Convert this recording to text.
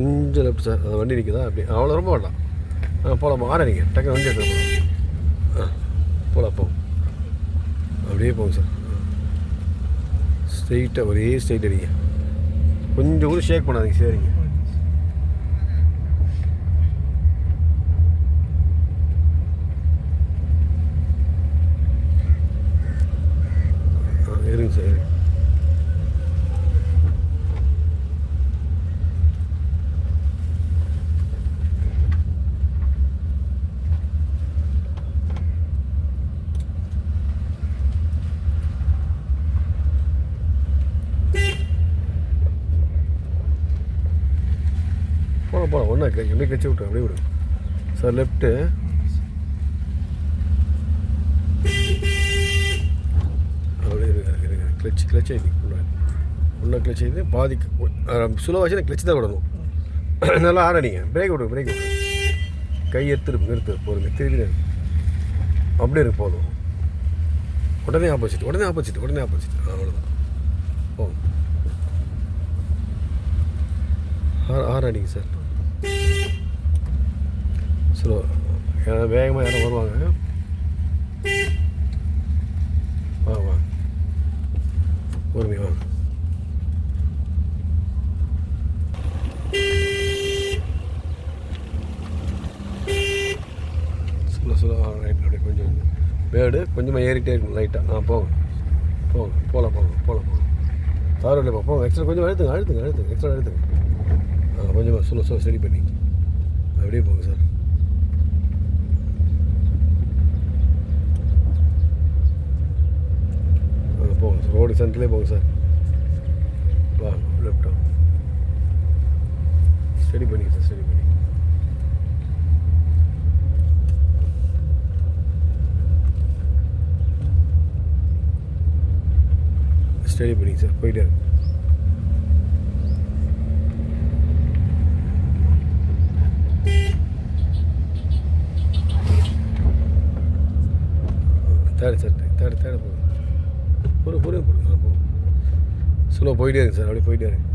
கொஞ்சம் left sir. அந்த வண்டி நிற்குதா அப்படி அவ்வளோ ரொம்ப வேண்டாம். போகலாம் ஆரணிங்க டக்கு வண்டி எடுத்து போகலாம். போகலாம் போகும் அப்படியே போங்க சார். ஸ்ட்ரெயிட்டாக ஒரே ஸ்ட்ரெயிட் அடிங்க. கொஞ்சம் கூட ஷேக் பண்ணாதீங்க. சரிங்க இருங்க சார். போகலாம் ஒன்றா அப்படியே கழிச்சு விட்டு அப்படியே விடுங்க சார். லெஃப்ட்டு அப்படியே இருங்க. கிளச் ஆகிடுங்க உள்ள கிளச் ஆகிது பாதிக்கு சுலவாச்சு கிளச்சு தான் விடணும். நல்லா ஆரணிங்க. பிரேக் விடுங்க. கை நிறுத்து போடுங்க. திரும்பி அப்படியே இருக்கு போதும். உடனே ஆப்போசிட் அவ்வளோதான். போகும் ஆரணிங்க சார். ஸ்லோ வேகமாக யாரும் வருவாங்க. வா பொறுமையாக வாங்க. ஸ்லோ ரைட் அப்படியே கொஞ்சம் பேர்டு கொஞ்சமாக ஏறிட்டே இருக்கணும் லைட்டாக. போகலாம் தாரோட போங்க. எக்ஸ்ட்ரா கொஞ்சம் அழுத்துங்க. எக்ஸ்ட்ரா அழுத்துங்க. கொஞ்சமாக ஸ்லோ ஸ்டடி பண்ணி அப்படியே போங்க சார். போங்க சார். ரோடு சென்டர்லேயே போங்க சார். வா லெஃப்டா ஸ்டடி பண்ணிங்க சார். ஸ்டடி பண்ணிங்க சார். போயிட்டே இருக்கு. தேர்டு போடுங்க. பொறுமையாக போடுங்க. ஸ்லோ போயிட்டே இருக்கு சார். அப்படியே போயிட்டே இருக்கு.